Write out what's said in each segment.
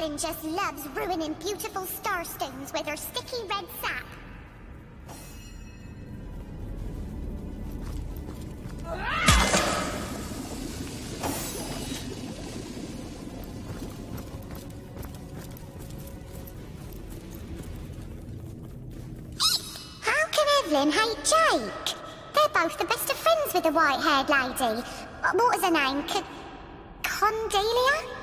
Evelyn just loves ruining beautiful starstones with her sticky red sap. How can Evelyn hate Jake? They're both the best of friends with the white-haired lady. What was her name? Condelia?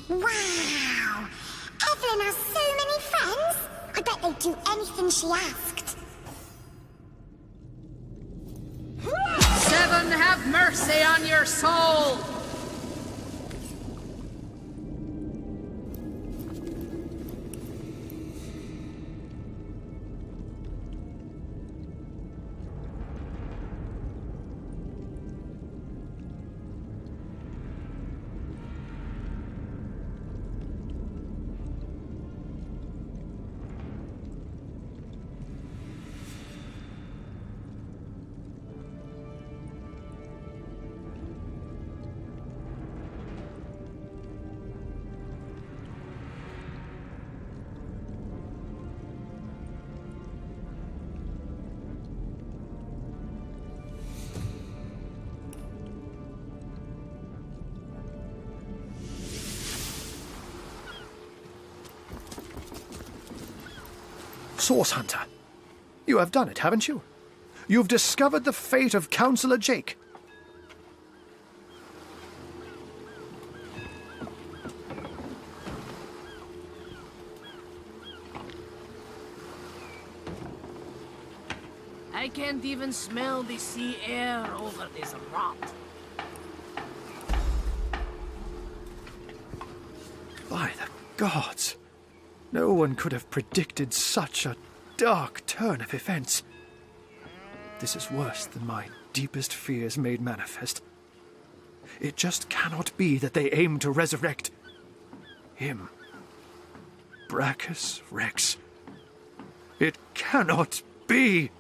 Wow! Evelyn has so many friends! I bet they'd do anything she asked. Seven, have mercy on your soul! Source Hunter. You have done it, haven't you? You've discovered the fate of Councillor Jake. I can't even smell the sea air over this rot. By the gods! No one could have predicted such a dark turn of events. This is worse than my deepest fears made manifest. It just cannot be that they aim to resurrect him. Brachus Rex. It cannot be!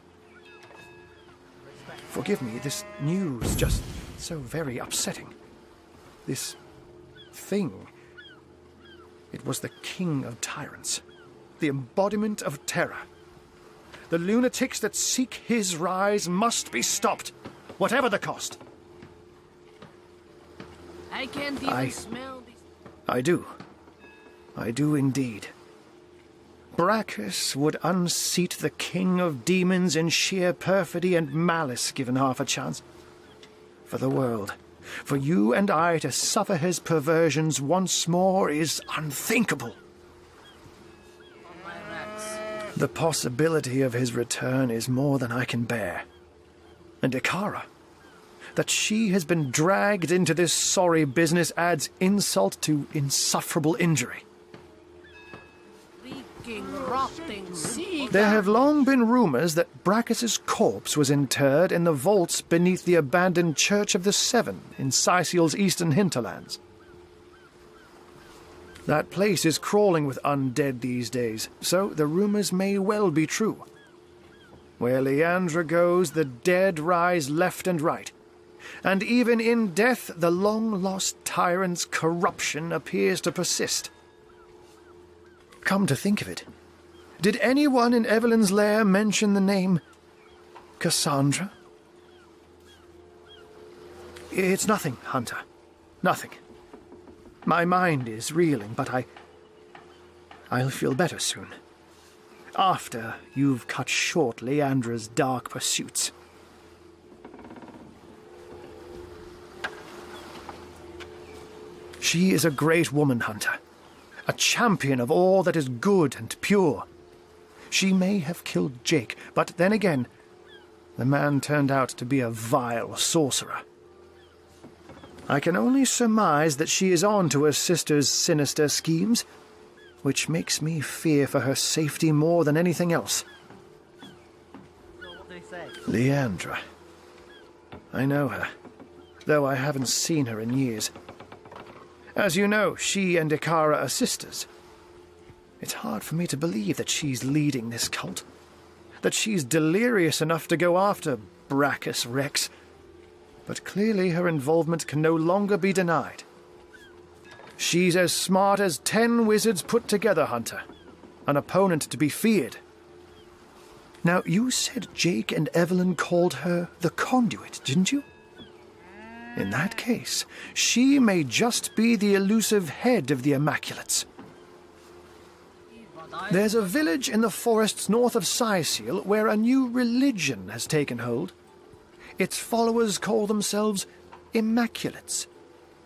Forgive me, this news just so very upsetting. This thing. It was the king of tyrants. The embodiment of terror. The lunatics that seek his rise must be stopped, whatever the cost. I can't even smell these. I do. I do indeed. Brachus would unseat the king of demons in sheer perfidy and malice given half a chance. For the world, for you and I to suffer his perversions once more is unthinkable. On my racks. The possibility of his return is more than I can bear. And Ikara, that she has been dragged into this sorry business adds insult to insufferable injury. Rotting sea. There have long been rumors that Brachus's corpse was interred in the vaults beneath the abandoned Church of the Seven in Sicil's eastern hinterlands. That place is crawling with undead these days, so the rumors may well be true. Where Leandra goes, the dead rise left and right. And even in death, the long-lost tyrant's corruption appears to persist. Come to think of it, did anyone in Evelyn's lair mention the name Cassandra? It's nothing, Hunter. Nothing. My mind is reeling, but I'll feel better soon. After you've cut short Leandra's dark pursuits. She is a great woman, Hunter. A champion of all that is good and pure. She may have killed Jake, but then again, the man turned out to be a vile sorcerer. I can only surmise that she is on to her sister's sinister schemes, which makes me fear for her safety more than anything else. Leandra. I know her, though I haven't seen her in years. As you know, she and Ikara are sisters. It's hard for me to believe that she's leading this cult. That she's delirious enough to go after Brachus Rex. But clearly her involvement can no longer be denied. She's as smart as 10 wizards put together, Hunter. An opponent to be feared. Now, you said Jake and Evelyn called her the Conduit, didn't you? In that case, she may just be the elusive head of the Immaculates. There's a village in the forests north of Sicil where a new religion has taken hold. Its followers call themselves Immaculates,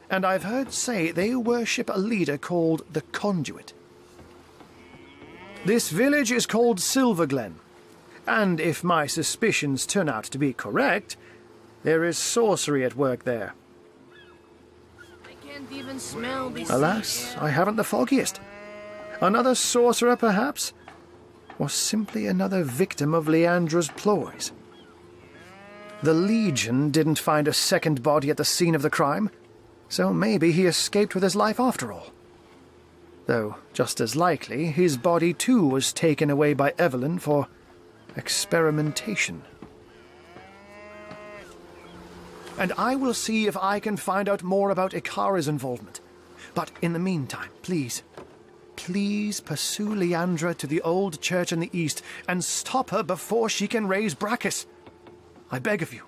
and I've heard say they worship a leader called the Conduit. This village is called Silverglen, and if my suspicions turn out to be correct, there is sorcery at work there. I can't even smell these. Alas, I haven't the foggiest. Another sorcerer, perhaps? Or simply another victim of Leandra's ploys? The Legion didn't find a second body at the scene of the crime, so maybe he escaped with his life after all. Though, just as likely, his body too was taken away by Evelyn for experimentation. And I will see if I can find out more about Ikara's involvement. But in the meantime, please pursue Leandra to the old church in the east and stop her before she can raise Brachus. I beg of you.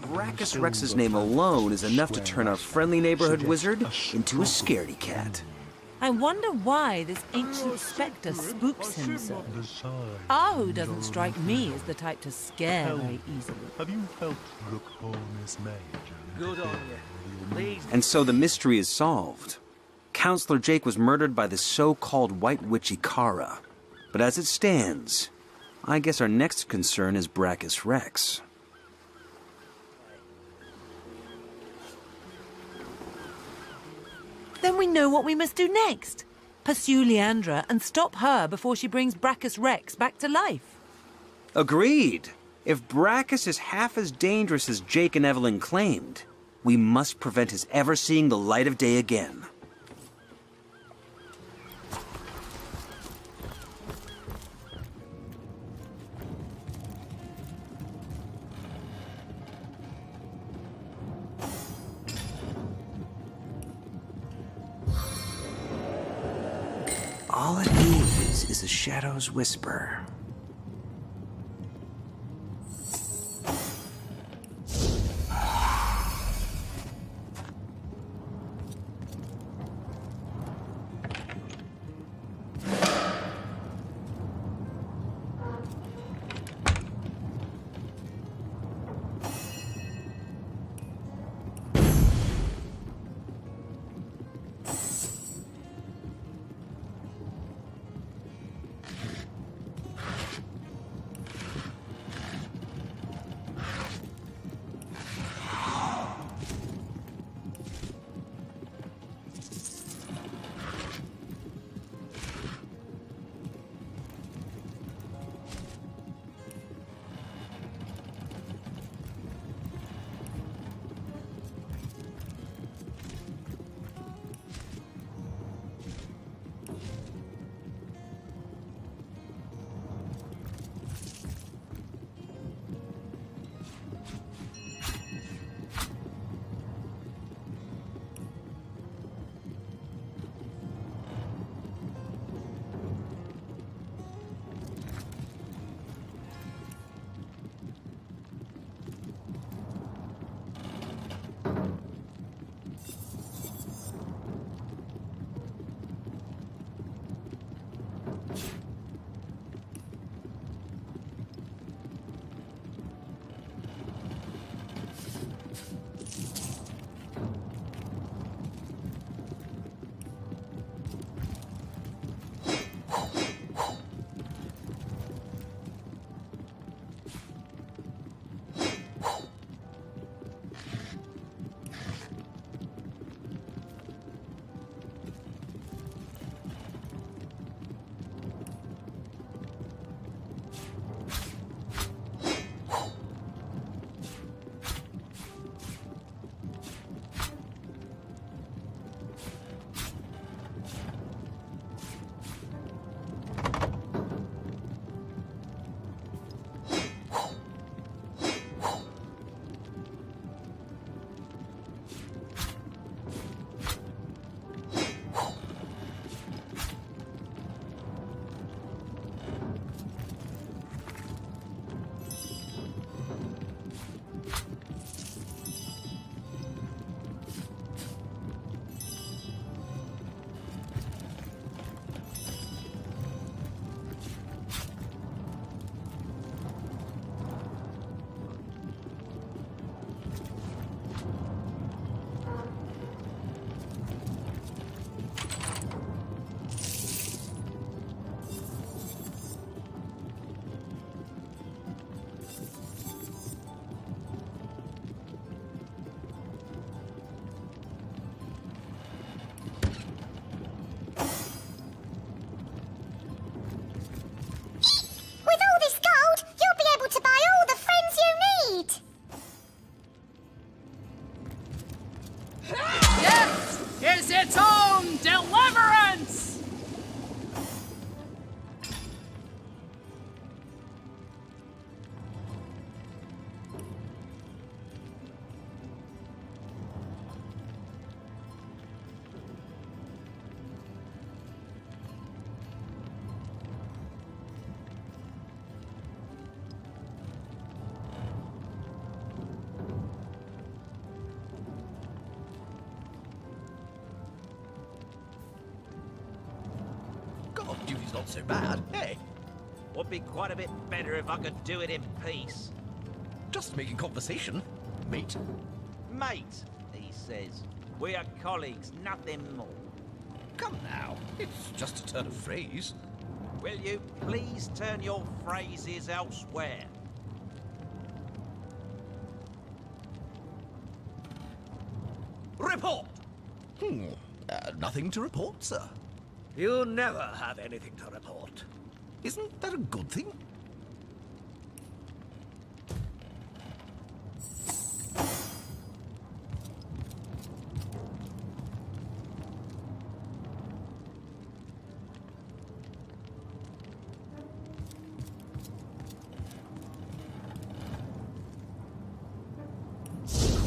Brachus Rex's name alone is enough to turn our friendly neighborhood wizard into a scaredy cat. I wonder why this ancient spectre spooks him so. Ahu doesn't strike me as the type to scare very easily. Have you helped look for Miss Major? Good on you. Please. And so the mystery is solved. Counselor Jake was murdered by the so-called White Witch Ikara. But as it stands, I guess our next concern is Brachus Rex. Then we know what we must do next. Pursue Leandra and stop her before she brings Brachus Rex back to life. Agreed. If Brachus is half as dangerous as Jake and Evelyn claimed, We must prevent his ever seeing the light of day again. All it needs is a shadow's whisper. Duty's not so bad, hey? Would be quite a bit better if I could do it in peace. Just making conversation, mate. Mate, he says. We are colleagues, nothing more. Come now, it's just a turn of phrase. Will you please turn your phrases elsewhere? Report! Nothing to report, sir. You never have anything to report. Isn't that a good thing?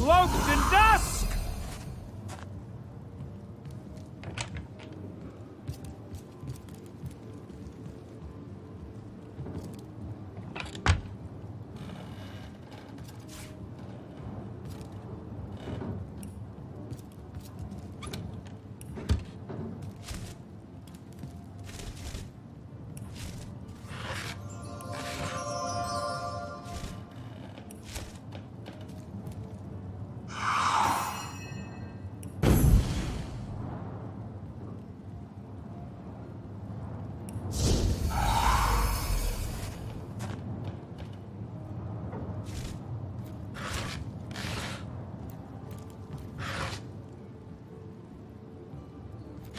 cloaked in dusk!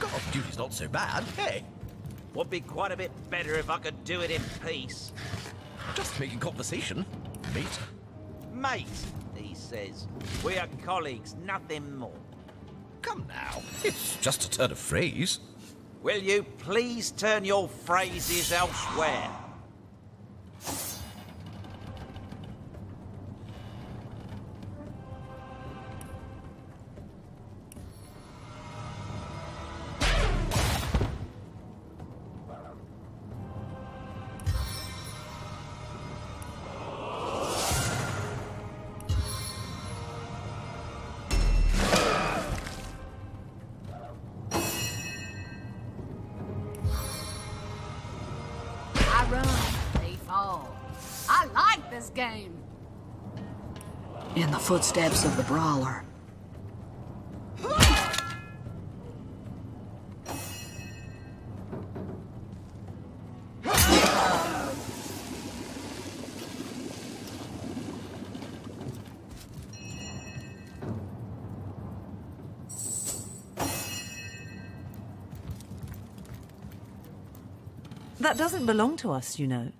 God, duty's not so bad, hey? Would be quite a bit better if I could do it in peace. Just making conversation, mate. Mate, he says. We are colleagues, nothing more. Come now, it's just a turn of phrase. Will you please turn your phrases elsewhere? I run, they fall. I like this game. In the footsteps of the brawler. That doesn't belong to us, you know.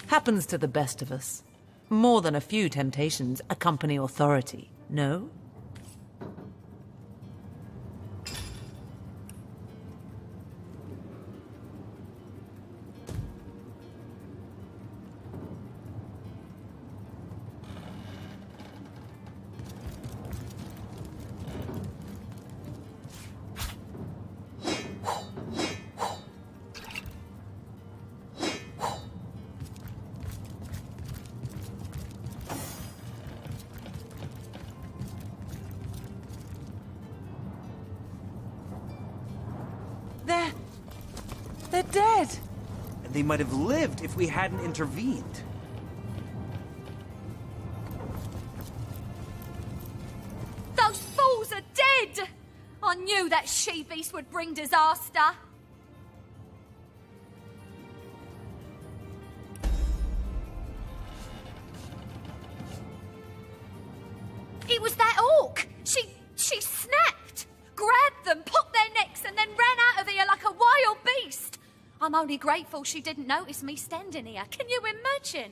Happens to the best of us. More than a few temptations accompany authority, no? They're dead. And they might have lived if we hadn't intervened. Those fools are dead! I knew that she-beast would bring disaster. It was that orc. She snapped, grabbed them, popped their necks, and then ran out of here like a wild beast. I'm only grateful she didn't notice me standing here. Can you imagine?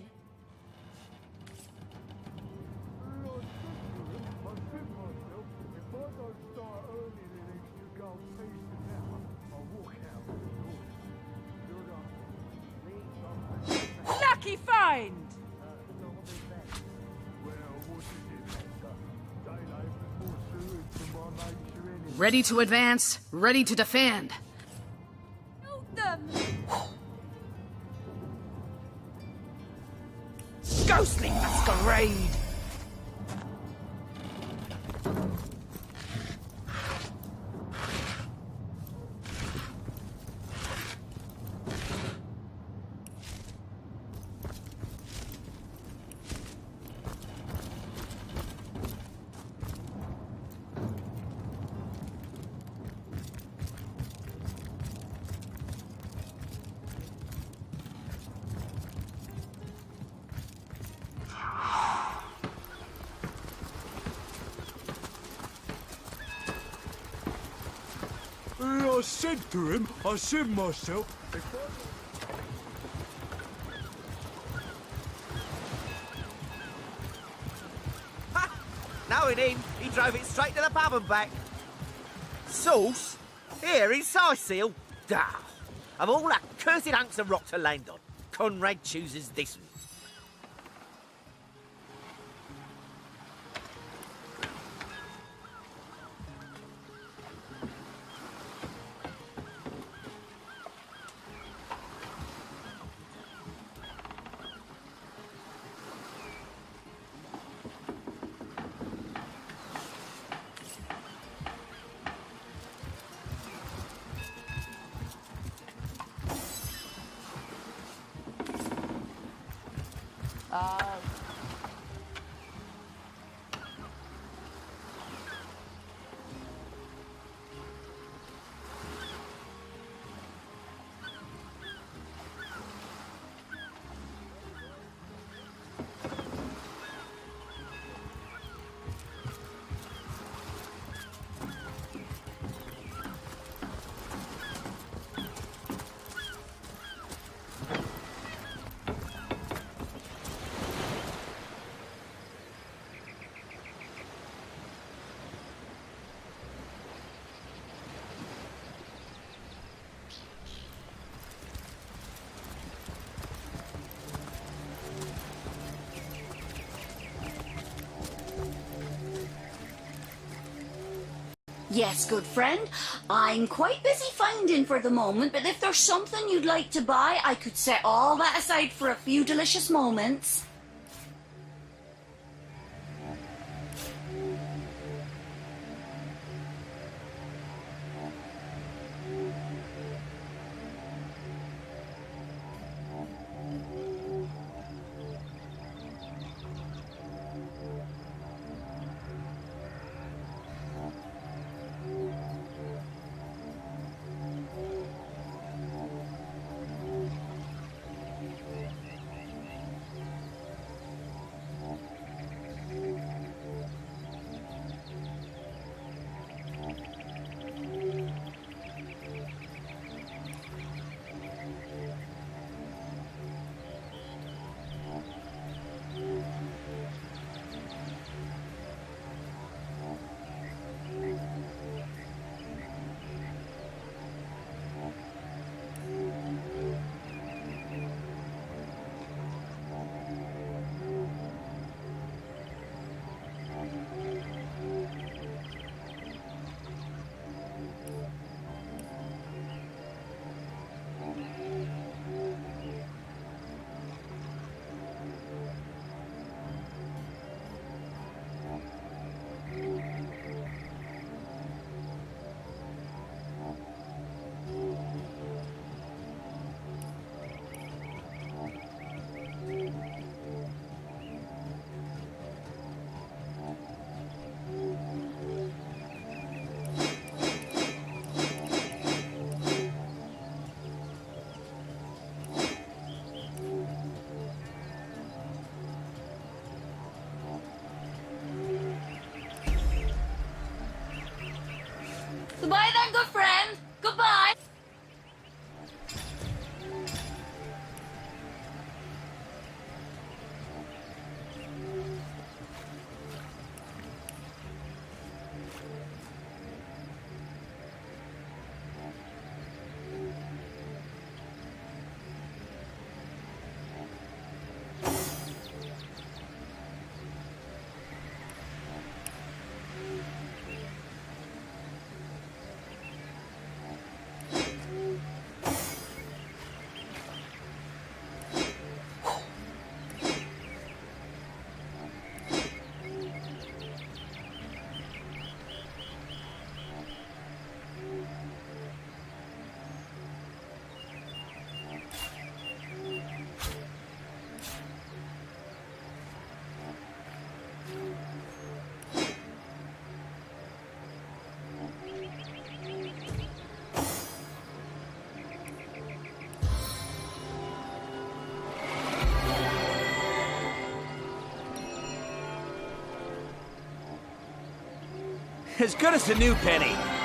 Lucky find! Ready to advance, ready to defend. Shoot them! Ghostly masquerade! I said to him, I said myself, Knowing him, he drove it straight to the pub and back. Sauce? Here in Seal? Ah, of all that cursed hunks of rock to land on, Conrad chooses this one. Yes, good friend. I'm quite busy finding for the moment, but if there's something you'd like to buy, I could set all that aside for a few delicious moments. Goodbye then, good friend. Goodbye. As good as a new penny.